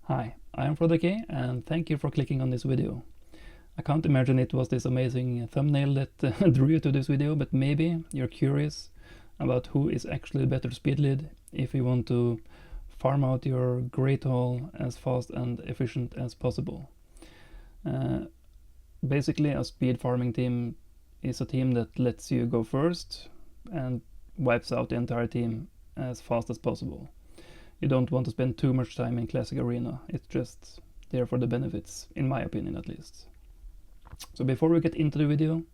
Hi, I am Frodeke and thank you for clicking on this video. I can't imagine it was this amazing thumbnail that drew you to this video, but maybe you're curious about who is actually the better speed lead if you want to farm out your great haul as fast and efficient as possible. Basically, a speed farming team is a team that lets you go first and wipes out the entire team as fast as possible. You don't want to spend too much time in classic arena, it's just there for the benefits, in my opinion at least. So before we get into the video,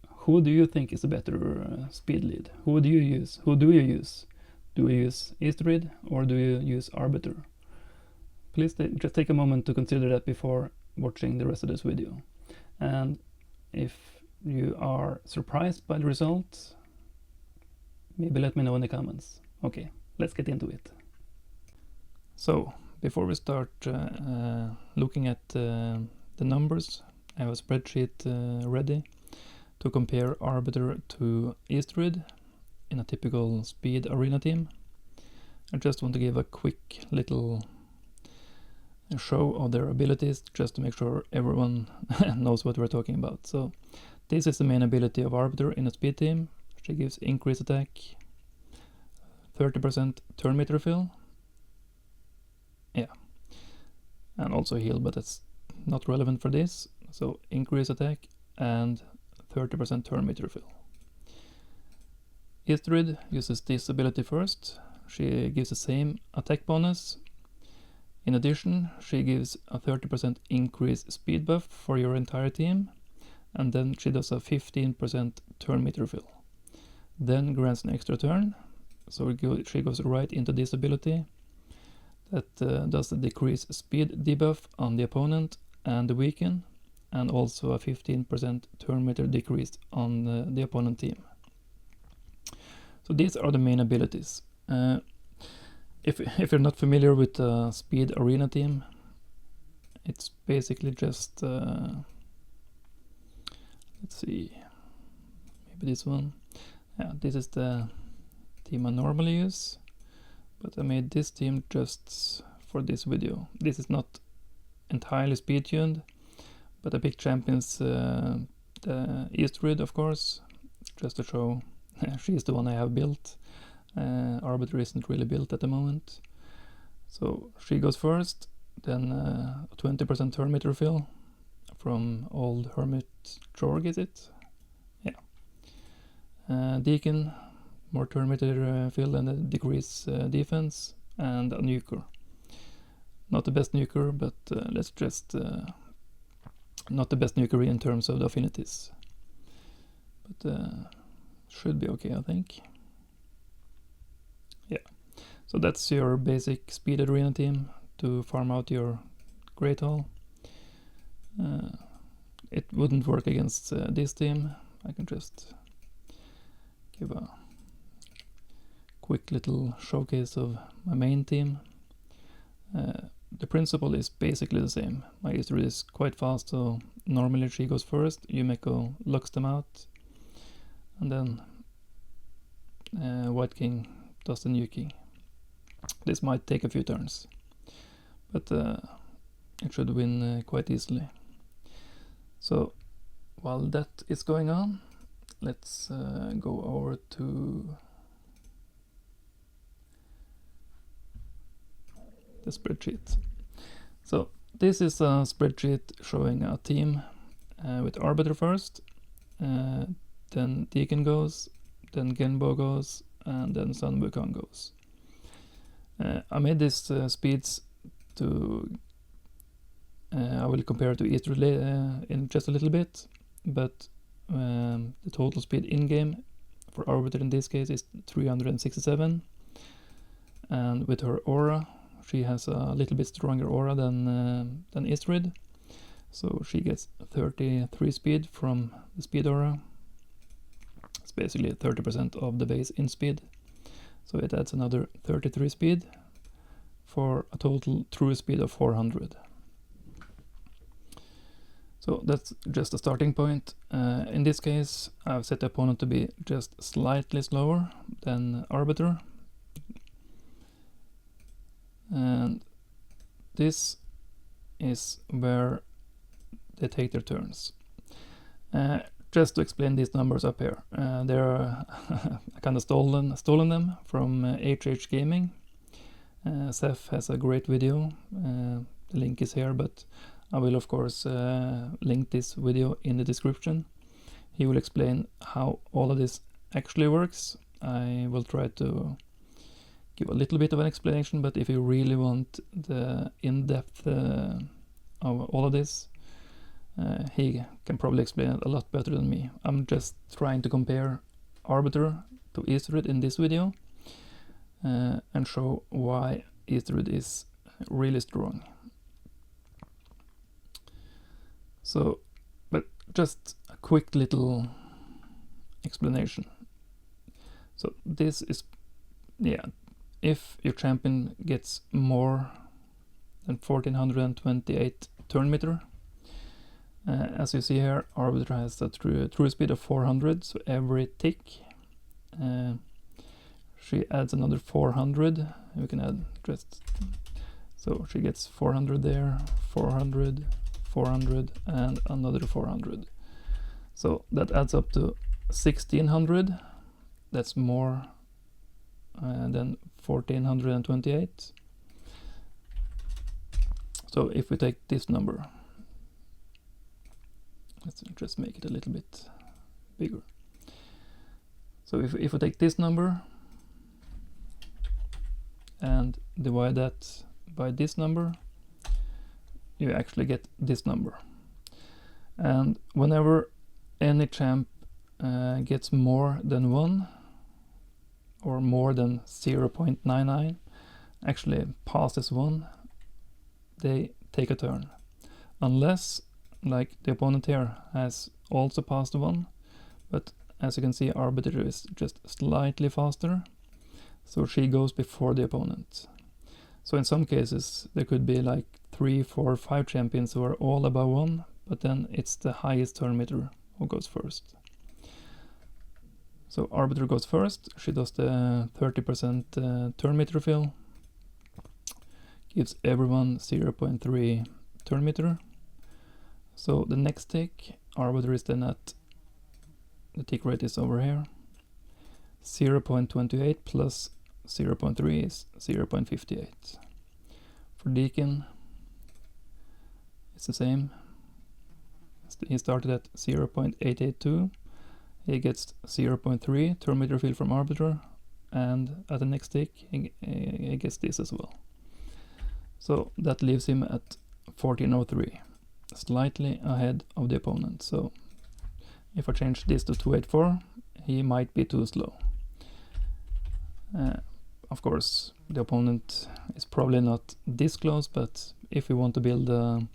who do you think is the better speed lead? Who do you use? Do you use Eostrid or do you use Arbiter? Please just take a moment to consider that before watching the rest of this video. And if you are surprised by the results, maybe let me know in the comments. Okay, let's get into it. So before we start looking at the numbers, I have a spreadsheet ready to compare Arbiter to Eostrid in a typical speed arena team. I just want to give a quick little show of their abilities just to make sure everyone knows what we're talking about. So this is the main ability of Arbiter in a speed team. She gives increased attack, 30% turn meter fill, and also heal, but that's not relevant for this. So increase attack and 30% turn meter fill. Eostrid uses this ability first. She gives the same attack bonus. In addition, she gives a 30% increased speed buff for your entire team, and then she does a 15% turn meter fill. Then grants an extra turn, so she goes right into this ability that does the decrease speed debuff on the opponent and the weaken, and also a 15% turn meter decrease on the opponent team. So these are the main abilities. If you're not familiar with the speed arena team, it's basically just let's see, maybe this one. Yeah, this is the team I normally use, but I made this team just for this video. This is not entirely speed tuned, but I picked champions the Eostrid, of course, just to show she's the one I have built. Arbiter isn't really built at the moment. So she goes first, then 20% turn meter fill from old Hermit Jorg, is it? Yeah. Deacon, more turn meter fill and a decrease defense, and a nuker. Not the best nuker, but let's just not the best nuker in terms of the affinities, but should be okay, I think. Yeah, so that's your basic speed arena team to farm out your great haul. It wouldn't work against this team. I can just give a quick little showcase of my main team. The principle is basically the same. My Eostrid is quite fast, so normally she goes first, Yumeko locks them out, and then White King does the nuking. This might take a few turns, but it should win quite easily. So while that is going on, let's go over to the spreadsheet. So this is a spreadsheet showing a team with Arbiter first, then Deacon goes, then Genbo goes, and then Sun Wukong goes. I made these speeds to I will compare to Eostrid in just a little bit, but the total speed in-game for Arbiter in this case is 367, and with her aura she has a little bit stronger aura than Eostrid, so she gets 33 speed from the speed aura. It's basically 30% of the base in speed, so it adds another 33 speed for a total true speed of 400. So that's just a starting point. In this case I've set the opponent to be just slightly slower than Arbiter, and this is where they take their turns. Just to explain these numbers up here, they're I kind of stolen them from HH Gaming. Saph has a great video. The link is here, but I will of course link this video in the description. He will explain how all of this actually works. I will try to give a little bit of an explanation, but if you really want the in-depth of all of this, he can probably explain it a lot better than me. I'm just trying to compare Arbiter to Eostrid in this video and show why Eostrid is really strong. So, but just a quick little explanation. So this is, yeah, if your champion gets more than 1428 turn meter, as you see here, Arbiter has a true speed of 400, so every tick she adds another 400. We can add just, so she gets 400 there, 400, 400 and another 400. So that adds up to 1600. That's more than 1428. So if we take this number, let's just make it a little bit bigger. So if we take this number and divide that by this number, you actually get this number. And whenever any champ gets more than 1 or more than 0.99, actually passes 1, they take a turn. Unless, like the opponent here has also passed 1, but as you can see, Arbiter is just slightly faster, so she goes before the opponent. So in some cases there could be like 3, 4, 5 champions who are all above 1, but then it's the highest turn meter who goes first. So Arbiter goes first, she does the 30% turn meter fill, gives everyone 0.3 turn meter. So the next tick, Arbiter is then at, the tick rate is over here, 0.28 plus 0.3 is 0.58. For Deacon, it's the same. He started at 0.882. He gets 0.3 turn meter fill from Arbiter, and at the next tick he gets this as well. So that leaves him at 1403, slightly ahead of the opponent. So if I change this to 284, he might be too slow. Of course, the opponent is probably not this close, but if you want to build a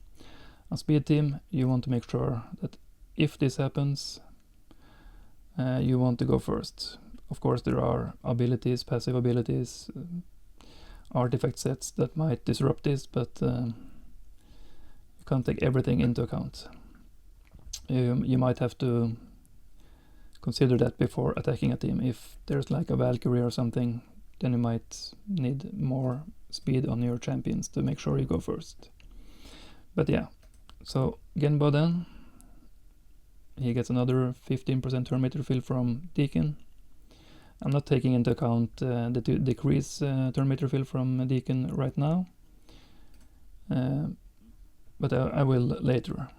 speed team, you want to make sure that if this happens, you want to go first. Of course, there are abilities, passive abilities, artifact sets that might disrupt this, but you can't take everything into account. You might have to consider that before attacking a team. If there's like a Valkyrie or something, then you might need more speed on your champions to make sure you go first. But yeah, so Genbo then, he gets another 15% turn meter fill from Deacon. I'm not taking into account the decrease turn meter fill from Deacon right now, but I will later.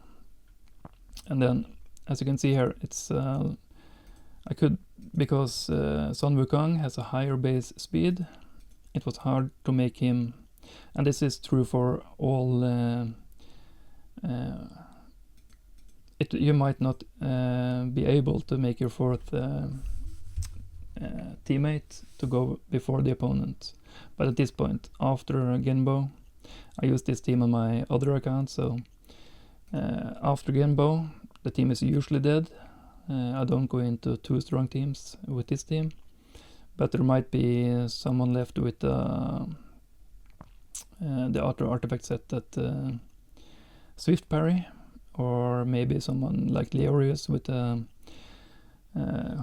And then, as you can see here, it's I could, because Sun Wukong has a higher base speed, it was hard to make him, and this is true for all. You might not be able to make your fourth teammate to go before the opponent, but at this point, after Genbo, I use this team on my other account, so after Genbo, the team is usually dead. I don't go into too strong teams with this team, but there might be someone left with the other artifact set that Swift Parry, or maybe someone like Leorius with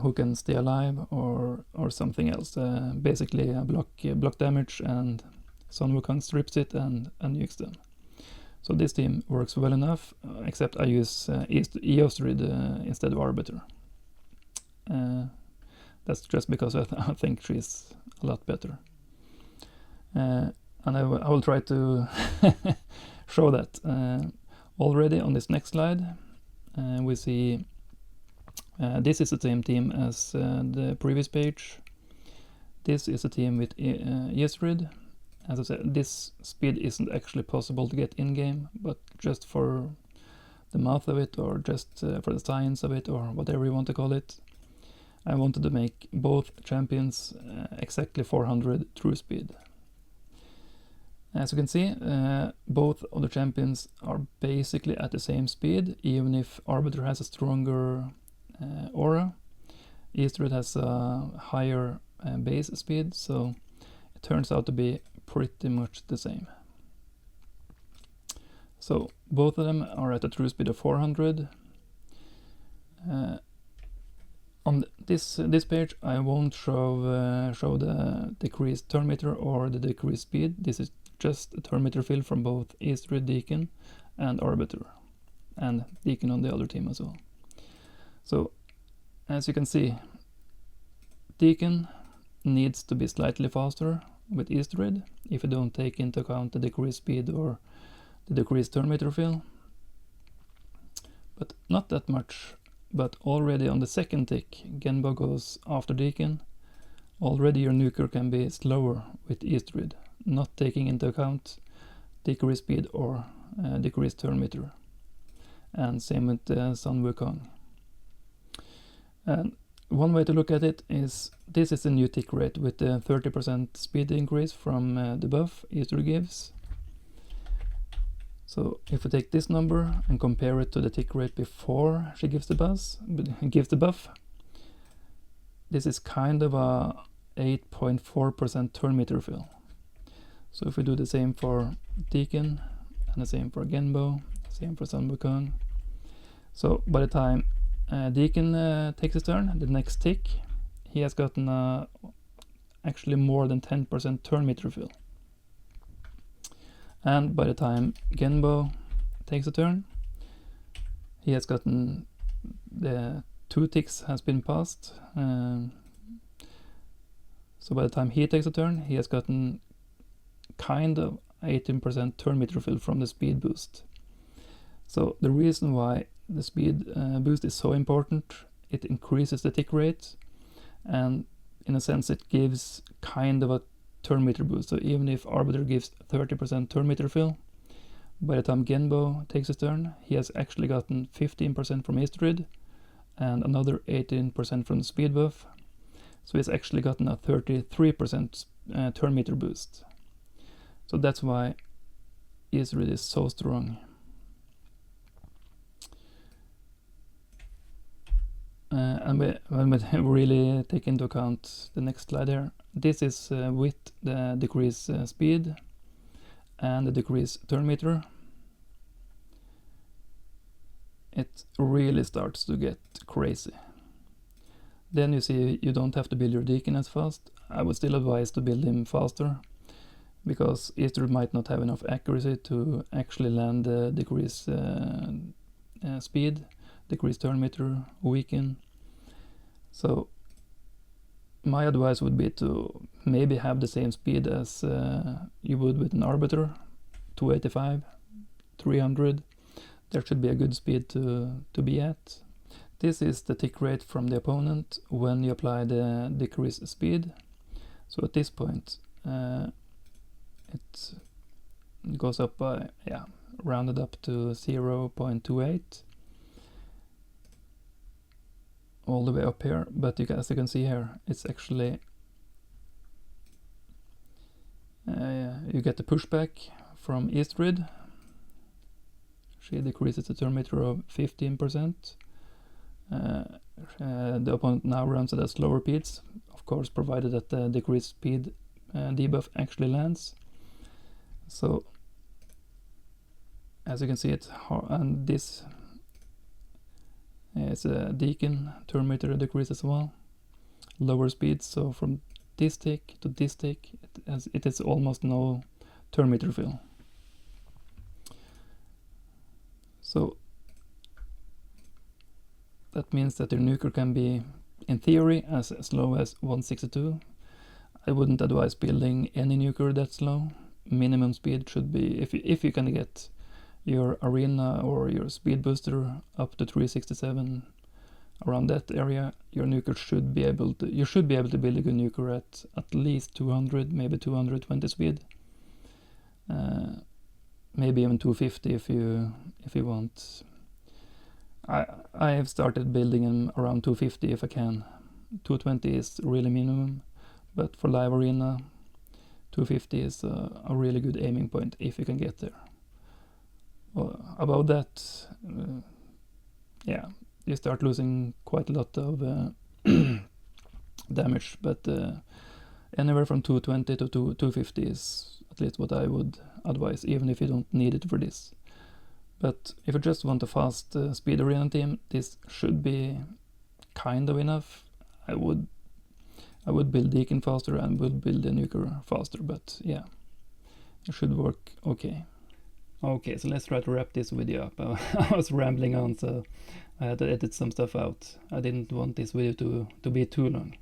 who can stay alive, or something else. Basically block damage and Sun Wukong strips it and nukes them. So this team works well enough, except I use Eostrid instead of Arbiter. That's just because I think she's a lot better. And I will try to show that. Already on this next slide, we see this is the same team as the previous page. This is a team with Eostrid. As I said, this speed isn't actually possible to get in-game, but just for the math of it, or just for the science of it, or whatever you want to call it, I wanted to make both champions exactly 400 true speed. As you can see, both of the champions are basically at the same speed, even if Arbiter has a stronger aura. Eostrid has a higher base speed, so it turns out to be pretty much the same. So both of them are at a true speed of 400. On this page I won't show the decreased turn meter or the decreased speed. This is just a turn meter fill from both Eostrid, Deacon and Arbiter, and Deacon on the other team as well. So as you can see, Deacon needs to be slightly faster with Eostrid if you don't take into account the decreased speed or the decreased turn meter fill, but not that much. But already on the second tick, Genbo goes after Deacon. Already your nuker can be slower with Eostrid, not taking into account decreased speed or decreased turn meter. And same with Sun Wukong. And one way to look at it is, this is the new tick rate with the 30% speed increase from the buff Eostrid gives. So if we take this number and compare it to the tick rate before she gives the buff, this is kind of a 8.4% turn meter fill. So if we do the same for Deacon and the same for Genbo, same for Sun Wukong. So by the time Deacon takes his turn, the next tick, he has gotten actually more than 10% turn meter fill. And by the time Genbo takes a turn, he has gotten the 2 ticks has been passed. So by the time he takes a turn, he has gotten kind of 18% turn meter fill from the speed boost. So the reason why the speed boost is so important, it increases the tick rate, and in a sense it gives kind of a turn meter boost. So even if Arbiter gives 30% turn meter fill, by the time Genbo takes his turn, he has actually gotten 15% from Eostrid and another 18% from the speed buff. So he's actually gotten a 33% turn meter boost. So that's why Eostrid is so strong. And when we really take into account the next slide here, this is with the decreased speed and the decreased turn meter. It really starts to get crazy. Then you see you don't have to build your Deacon as fast. I would still advise to build him faster, because Eostrid might not have enough accuracy to actually land the decreased speed, decreased turn meter, weaken. So my advice would be to maybe have the same speed as you would with an Arbiter, 285, 300. There should be a good speed to be at. This is the tick rate from the opponent when you apply the decreased speed. So at this point it goes up by, rounded up to 0.28. All the way up here, but as you can see here, it's actually you get the pushback from Eostrid. She decreases the turn meter of 15%. The opponent now runs at a slower speeds, of course, provided that the decreased speed debuff actually lands. So as you can see, and this is a Deacon turn meter decrease as well, lower speed. So from this tick to this tick, it is almost no turn meter fill. So that means that your nuker can be, in theory, as slow as 162. I wouldn't advise building any nuker that slow. Minimum speed should be, if you can get your arena or your speed booster up to 367, around that area, your nuker should be able to, you should be able to build a good nuker at least 200, maybe 220 speed. Maybe even 250 if you want. I have started building them around 250 if I can. 220 is really minimum, but for live arena, 250 is a really good aiming point if you can get there. About that, yeah, you start losing quite a lot of damage, but anywhere from 220 to 250 is at least what I would advise, even if you don't need it for this. But if you just want a fast speed arena team, this should be kind of enough. I would build Deacon faster and would build the nuker faster, but yeah, it should work okay. Okay, so let's try to wrap this video up. I was rambling on, so I had to edit some stuff out. I didn't want this video to be too long.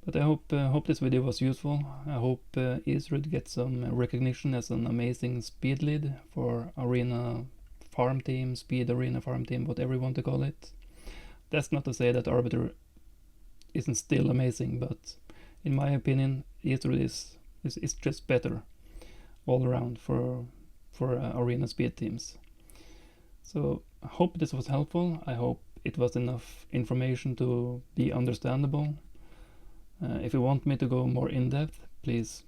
But I hope this video was useful. I hope Eostrid gets some recognition as an amazing speed lead for arena farm team, speed arena farm team, whatever you want to call it. That's not to say that Arbiter isn't still amazing, but in my opinion, Eostrid is just better all around for arena speed teams. So I hope this was helpful. I hope it was enough information to be understandable. If you want me to go more in depth, please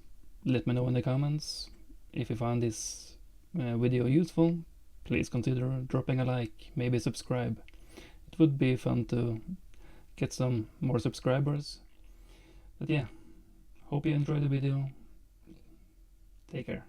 let me know in the comments. If you find this video useful, please consider dropping a like, maybe subscribe. It would be fun to get some more subscribers. But yeah, hope you enjoyed the video. Take care.